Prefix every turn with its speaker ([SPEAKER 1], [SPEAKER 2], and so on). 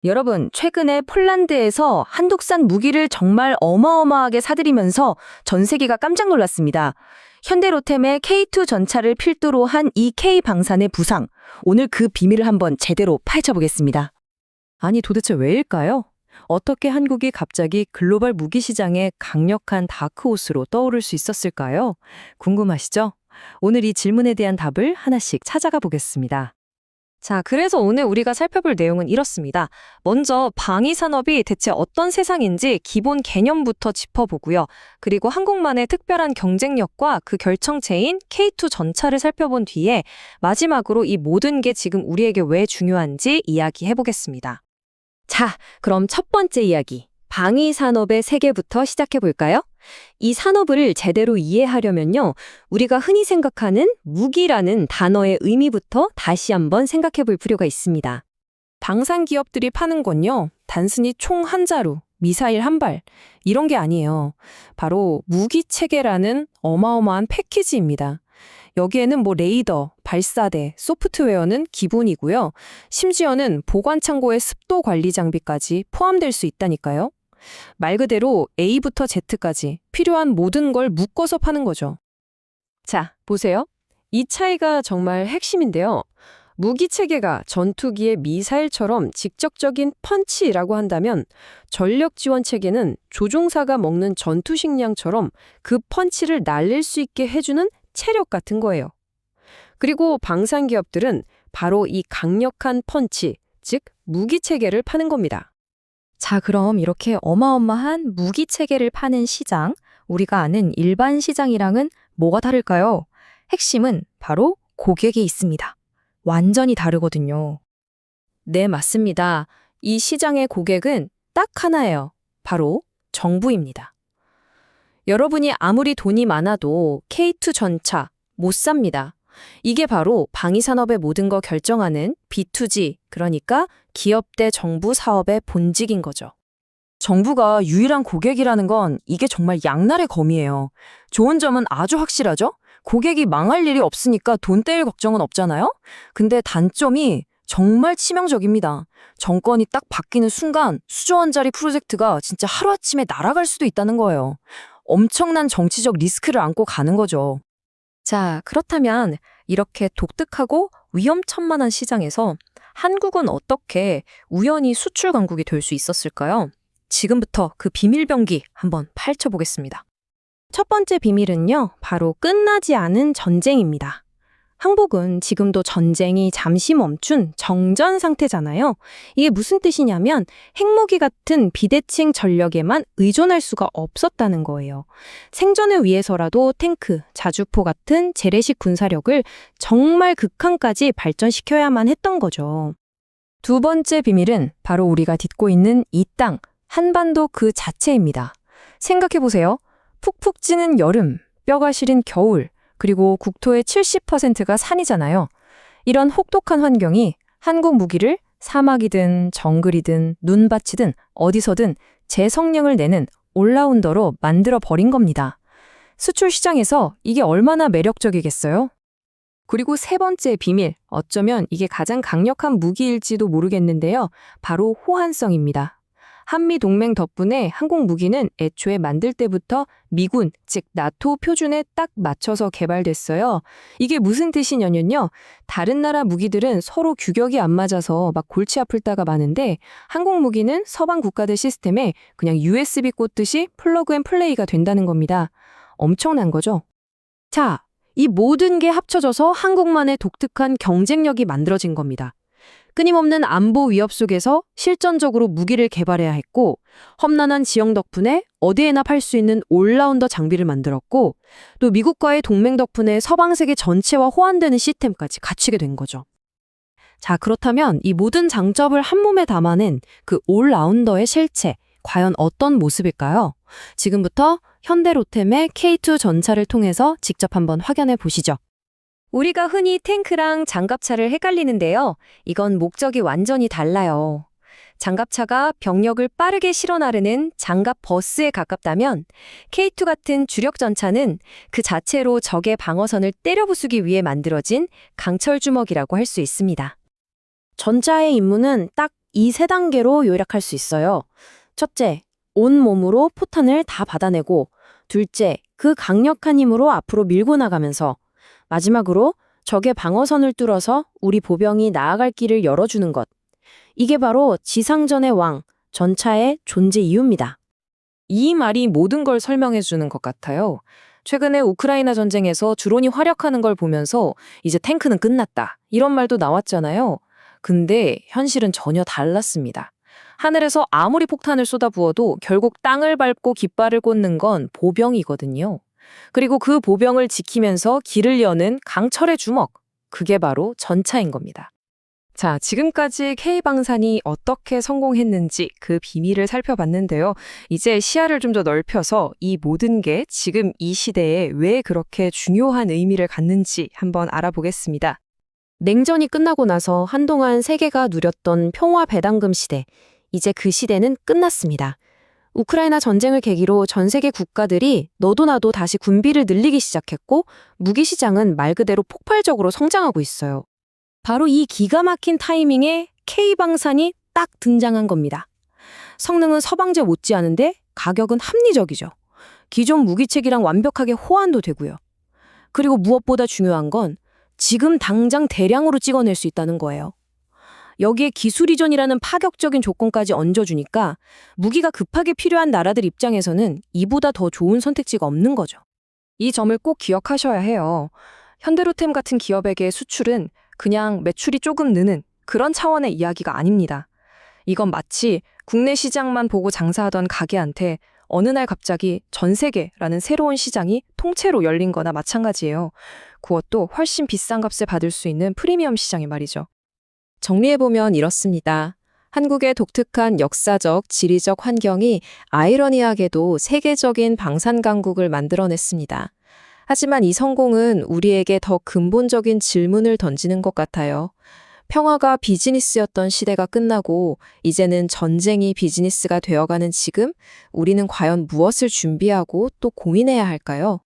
[SPEAKER 1] 여러분, 최근에 폴란드에서 한국산 무기를 정말 어마어마하게 사들이면서 전 세계가 깜짝 놀랐습니다. 현대로템의 K2 전차를 필두로 한 이 K방산의 부상. 오늘 그 비밀을 한번 제대로 파헤쳐보겠습니다. 아니, 도대체 왜일까요? 어떻게 한국이 갑자기 글로벌 무기 시장의 강력한 다크호스로 떠오를 수 있었을까요? 궁금하시죠? 오늘 이 질문에 대한 답을 하나씩 찾아가 보겠습니다.
[SPEAKER 2] 자, 그래서 오늘 우리가 살펴볼 내용은 이렇습니다. 먼저 방위 산업이 대체 어떤 세상인지 기본 개념부터 짚어보고요. 그리고 한국만의 특별한 경쟁력과 그 결정체인 K2 전차를 살펴본 뒤에 마지막으로 이 모든 게 지금 우리에게 왜 중요한지 이야기해보겠습니다. 자, 그럼 첫 번째 이야기. 방위 산업의 세계부터 시작해볼까요? 이 산업을 제대로 이해하려면요, 우리가 흔히 생각하는 무기라는 단어의 의미부터 다시 한번 생각해 볼 필요가 있습니다.
[SPEAKER 3] 방산 기업들이 파는 건요, 단순히 총 한 자루, 미사일 한 발, 이런 게 아니에요. 바로 무기 체계라는 어마어마한 패키지입니다. 여기에는 레이더, 발사대, 소프트웨어는 기본이고요. 심지어는 보관 창고의 습도 관리 장비까지 포함될 수 있다니까요. 말 그대로 A부터 Z까지 필요한 모든 걸 묶어서 파는 거죠.
[SPEAKER 2] 자, 보세요. 이 차이가 정말 핵심인데요. 무기 체계가 전투기의 미사일처럼 직접적인 펀치라고 한다면 전력 지원 체계는 조종사가 먹는 전투 식량처럼 그 펀치를 날릴 수 있게 해주는 체력 같은 거예요. 그리고 방산 기업들은 바로 이 강력한 펀치, 즉 무기 체계를 파는 겁니다.
[SPEAKER 1] 자, 그럼 이렇게 어마어마한 무기 체계를 파는 시장, 우리가 아는 일반 시장이랑은 뭐가 다를까요? 핵심은 바로 고객에 있습니다. 완전히 다르거든요.
[SPEAKER 3] 네, 맞습니다. 이 시장의 고객은 딱 하나예요. 바로 정부입니다. 여러분이 아무리 돈이 많아도 K2 전차 못 삽니다. 이게 바로 방위산업의 모든 거 결정하는 B2G, 그러니까 기업 대 정부 사업의 본직인 거죠.
[SPEAKER 1] 정부가 유일한 고객이라는 건 이게 정말 양날의 검이에요. 좋은 점은 아주 확실하죠? 고객이 망할 일이 없으니까 돈 떼일 걱정은 없잖아요? 근데 단점이 정말 치명적입니다. 정권이 딱 바뀌는 순간 수조 원짜리 프로젝트가 진짜 하루아침에 날아갈 수도 있다는 거예요. 엄청난 정치적 리스크를 안고 가는 거죠.
[SPEAKER 2] 자, 그렇다면 이렇게 독특하고 위험천만한 시장에서 한국은 어떻게 우연히 수출 강국이 될 수 있었을까요? 지금부터 그 비밀병기 한번 파헤쳐보겠습니다.
[SPEAKER 3] 첫 번째 비밀은요, 바로 끝나지 않은 전쟁입니다. 한국은 지금도 전쟁이 잠시 멈춘 정전 상태잖아요. 이게 무슨 뜻이냐면 핵무기 같은 비대칭 전력에만 의존할 수가 없었다는 거예요. 생존을 위해서라도 탱크, 자주포 같은 재래식 군사력을 정말 극한까지 발전시켜야만 했던 거죠.
[SPEAKER 1] 두 번째 비밀은 바로 우리가 딛고 있는 이 땅, 한반도 그 자체입니다. 생각해보세요. 푹푹 찌는 여름, 뼈가 시린 겨울, 그리고 국토의 70%가 산이잖아요. 이런 혹독한 환경이 한국 무기를 사막이든 정글이든 눈밭이든 어디서든 제 성능을 내는 올라운더로 만들어 버린 겁니다. 수출 시장에서 이게 얼마나 매력적이겠어요? 그리고 세 번째 비밀, 어쩌면 이게 가장 강력한 무기일지도 모르겠는데요. 바로 호환성입니다. 한미동맹 덕분에 한국 무기는 애초에 만들 때부터 미군, 즉 나토 표준에 딱 맞춰서 개발됐어요. 이게 무슨 뜻이냐면요. 다른 나라 무기들은 서로 규격이 안 맞아서 막 골치 아플 때가 많은데 한국 무기는 서방 국가들 시스템에 그냥 USB 꽂듯이 플러그 앤 플레이가 된다는 겁니다. 엄청난 거죠. 자, 이 모든 게 합쳐져서 한국만의 독특한 경쟁력이 만들어진 겁니다. 끊임없는 안보 위협 속에서 실전적으로 무기를 개발해야 했고 험난한 지형 덕분에 어디에나 팔 수 있는 올라운더 장비를 만들었고 또 미국과의 동맹 덕분에 서방 세계 전체와 호환되는 시스템까지 갖추게 된 거죠. 자, 그렇다면 이 모든 장점을 한 몸에 담아낸 그 올라운더의 실체, 과연 어떤 모습일까요? 지금부터 현대로템의 K2 전차를 통해서 직접 한번 확인해 보시죠.
[SPEAKER 2] 우리가 흔히 탱크랑 장갑차를 헷갈리는데요. 이건 목적이 완전히 달라요. 장갑차가 병력을 빠르게 실어 나르는 장갑 버스에 가깝다면 K2 같은 주력 전차는 그 자체로 적의 방어선을 때려 부수기 위해 만들어진 강철 주먹이라고 할 수 있습니다.
[SPEAKER 3] 전차의 임무는 딱
[SPEAKER 4] 이 세 단계로 요약할 수 있어요. 첫째, 온몸으로 포탄을 다 받아내고, 둘째, 그 강력한 힘으로 앞으로 밀고 나가면서, 마지막으로 적의 방어선을 뚫어서 우리 보병이 나아갈 길을 열어주는 것. 이게 바로 지상전의 왕, 전차의 존재 이유입니다.
[SPEAKER 3] 이 말이 모든 걸 설명해 주는 것 같아요. 최근에 우크라이나 전쟁에서 드론이 활약하는 걸 보면서 이제 탱크는 끝났다, 이런 말도 나왔잖아요. 근데 현실은 전혀 달랐습니다. 하늘에서 아무리 폭탄을 쏟아부어도 결국 땅을 밟고 깃발을 꽂는 건 보병이거든요. 그리고 그 보병을 지키면서 길을 여는 강철의 주먹, 그게 바로 전차인 겁니다.
[SPEAKER 2] 자, 지금까지 K방산이 어떻게 성공했는지 그 비밀을 살펴봤는데요. 이제 시야를 좀 더 넓혀서 이 모든 게 지금 이 시대에 왜 그렇게 중요한 의미를 갖는지 한번 알아보겠습니다.
[SPEAKER 4] 냉전이 끝나고 나서 한동안 세계가 누렸던 평화 배당금 시대, 이제 그 시대는 끝났습니다. 우크라이나 전쟁을 계기로 전 세계 국가들이 너도 나도 다시 군비를 늘리기 시작했고, 무기 시장은 말 그대로 폭발적으로 성장하고 있어요. 바로 이 기가 막힌 타이밍에 K방산이 딱 등장한 겁니다. 성능은 서방제 못지않은데 가격은 합리적이죠. 기존 무기체계랑 완벽하게 호환도 되고요. 그리고 무엇보다 중요한 건 지금 당장 대량으로 찍어낼 수 있다는 거예요. 여기에 기술 이전이라는 파격적인 조건까지 얹어주니까 무기가 급하게 필요한 나라들 입장에서는 이보다 더 좋은 선택지가 없는 거죠.
[SPEAKER 2] 이 점을 꼭 기억하셔야 해요. 현대로템 같은 기업에게 수출은 그냥 매출이 조금 느는 그런 차원의 이야기가 아닙니다. 이건 마치 국내 시장만 보고 장사하던 가게한테 어느 날 갑자기 전 세계라는 새로운 시장이 통째로 열린 거나 마찬가지예요. 그것도 훨씬 비싼 값을 받을 수 있는 프리미엄 시장이 말이죠.
[SPEAKER 1] 정리해보면 이렇습니다. 한국의 독특한 역사적, 지리적 환경이 아이러니하게도 세계적인 방산 강국을 만들어냈습니다. 하지만 이 성공은 우리에게 더 근본적인 질문을 던지는 것 같아요. 평화가 비즈니스였던 시대가 끝나고 이제는 전쟁이 비즈니스가 되어가는 지금, 우리는 과연 무엇을 준비하고 또 고민해야 할까요?